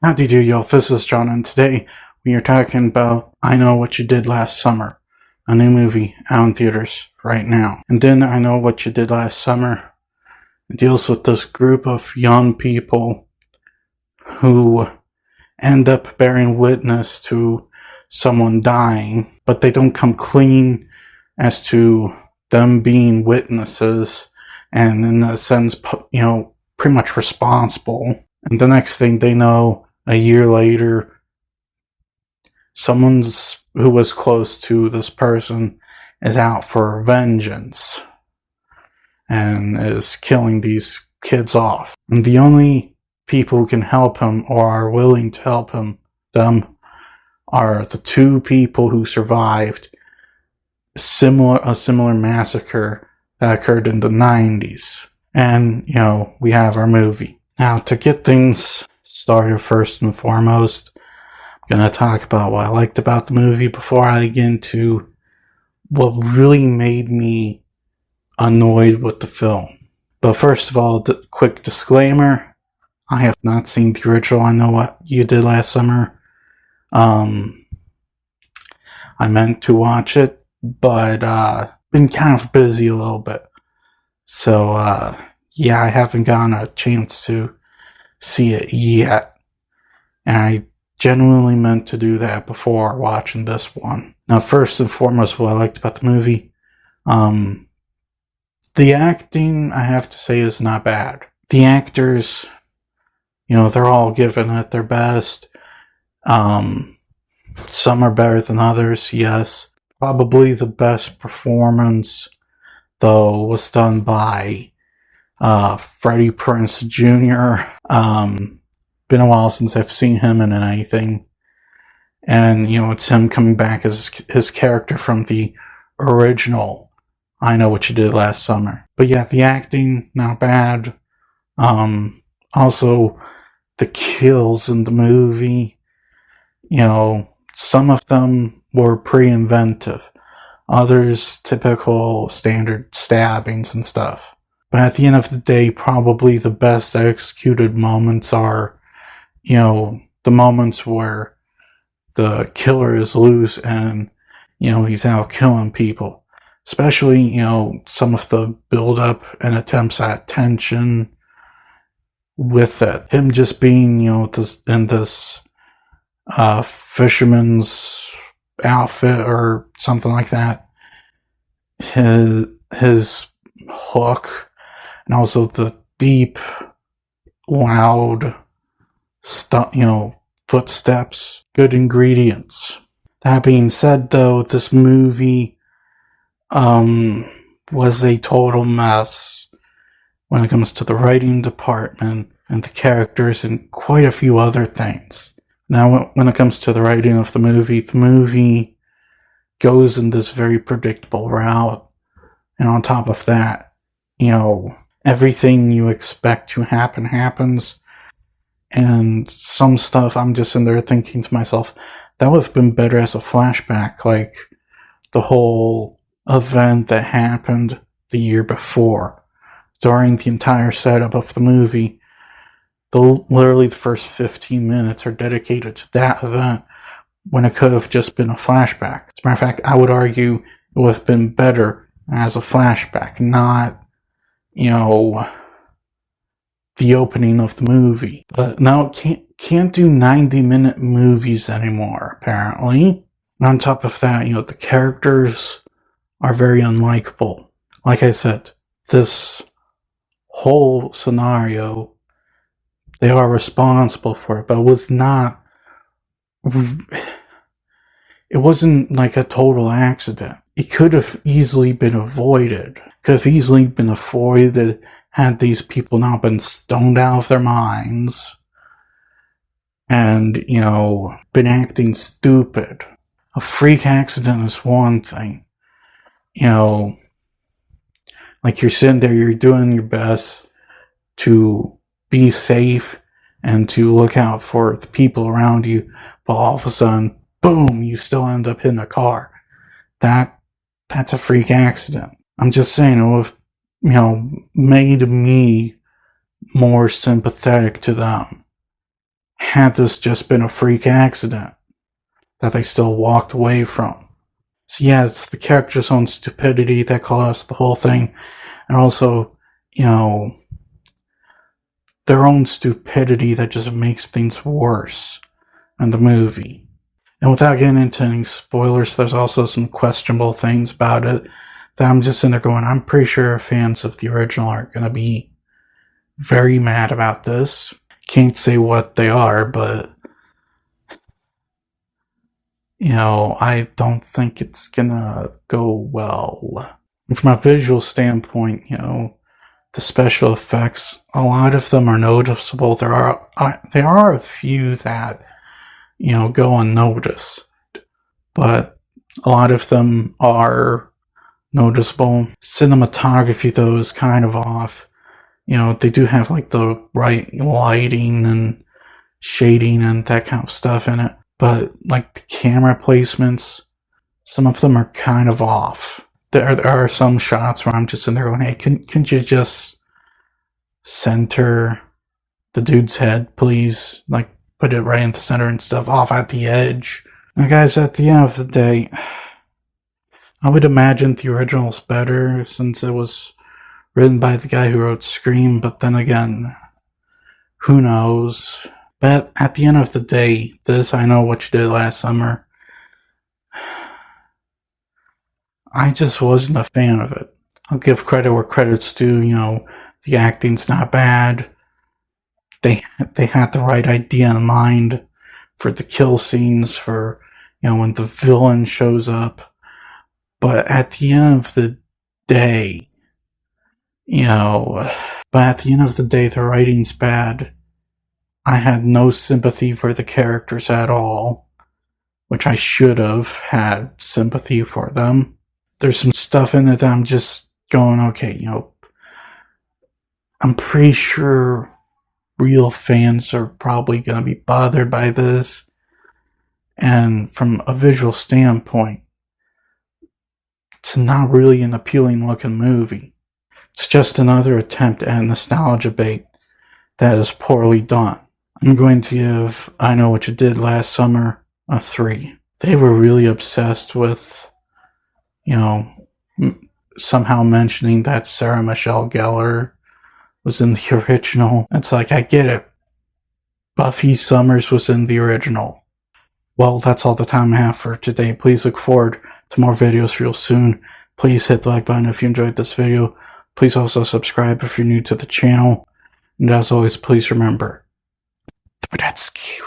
Howdy do, y'all. This is John, and today we are talking about I Know What You Did Last Summer, a new movie out in theaters right now. And then I Know What You Did Last Summer deals with this group of young people who end up bearing witness to someone dying, but they don't come clean as to them being witnesses and, in a sense, pretty much responsible. And the next thing they know, a year later, someone who was close to this person is out for vengeance and is killing these kids off. And the only people who can help him or are willing to help them are the two people who survived a similar massacre that occurred in the 90s. And, we have our movie. Now, to get things started, first and foremost, I'm going to talk about what I liked about the movie before I get into what really made me annoyed with the film. But first of all, quick disclaimer, I have not seen the original I Know What You Did Last Summer. I meant to watch it, but been kind of busy a little bit. So, I haven't gotten a chance to see it yet. And I genuinely meant to do that before watching this one. Now, first and foremost, what I liked about the movie, the acting, I have to say, is not bad. The actors, they're all giving it their best. Some are better than others, yes. Probably the best performance, though, was done by Freddie Prinze Jr. Been a while since I've seen him in anything. And, it's him coming back as his character from the original I Know What You Did Last Summer. But yeah, the acting, not bad. Also, the kills in the movie, some of them were pretty inventive. Others, typical standard stabbings and stuff. But at the end of the day, probably the best executed moments are, the moments where the killer is loose and, he's out killing people. Especially, some of the build-up and attempts at tension with it. Him just being, in this fisherman's outfit or something like that. His hook. And also the deep, loud, footsteps. Good ingredients. That being said, though, this movie was a total mess when it comes to the writing department and the characters and quite a few other things. Now, when it comes to the writing of the movie goes in this very predictable route. And on top of that, everything you expect to happen happens. And some stuff I'm just in there thinking to myself, that would have been better as a flashback, like the whole event that happened the year before. During the entire setup of the movie, literally the first 15 minutes are dedicated to that event when it could have just been a flashback. As a matter of fact, I would argue it would have been better as a flashback, not the opening of the movie. But now can't do 90-minute movies anymore, apparently. And on top of that, the characters are very unlikable. Like I said, this whole scenario, they are responsible for it, but it wasn't like a total accident. It could have easily been avoided. Had these people not been stoned out of their minds and, been acting stupid. A freak accident is one thing. Like you're sitting there, you're doing your best to be safe and to look out for the people around you, but all of a sudden, boom, you still end up in a car. That's a freak accident. I'm just saying, it would have, made me more sympathetic to them had this just been a freak accident that they still walked away from. So yeah, it's the character's own stupidity that caused the whole thing, and also, their own stupidity that just makes things worse in the movie. And without getting into any spoilers, there's also some questionable things about it that I'm just in there going, I'm pretty sure fans of the original are going to be very mad about this. Can't say what they are, but I don't think it's gonna go well. And from a visual standpoint, the special effects, a lot of them are noticeable. There are a few that, go unnoticed, but a lot of them are noticeable. Cinematography, though, is kind of off. They do have like the right lighting and shading and that kind of stuff in it, but like the camera placements, some of them are kind of off. There are some shots where I'm just in there going, hey, can't you just center the dude's head, please? Like, put it right in the center and stuff, off at the edge. And guys, at the end of the day, I would imagine the original's better since it was written by the guy who wrote Scream, but then again, who knows? But at the end of the day, this I Know What You Did Last Summer, I just wasn't a fan of it. I'll give credit where credit's due. The acting's not bad. They had the right idea in mind for the kill scenes, for when the villain shows up. But at the end of the day, the writing's bad. I had no sympathy for the characters at all, which I should have had sympathy for them. There's some stuff in it that I'm just going, okay, I'm pretty sure real fans are probably going to be bothered by this. And from a visual standpoint, it's not really an appealing looking movie. It's just another attempt at nostalgia bait that is poorly done. I'm going to give I Know What You Did Last Summer a 3. They were really obsessed with, somehow mentioning that Sarah Michelle Gellar was in the original. It's like, I get it. Buffy Summers was in the original. Well, that's all the time I have for today. Please look forward to more videos real soon. Please hit the like button if you enjoyed this video. Please also subscribe if you're new to the channel. And as always, please remember, the Brodetsky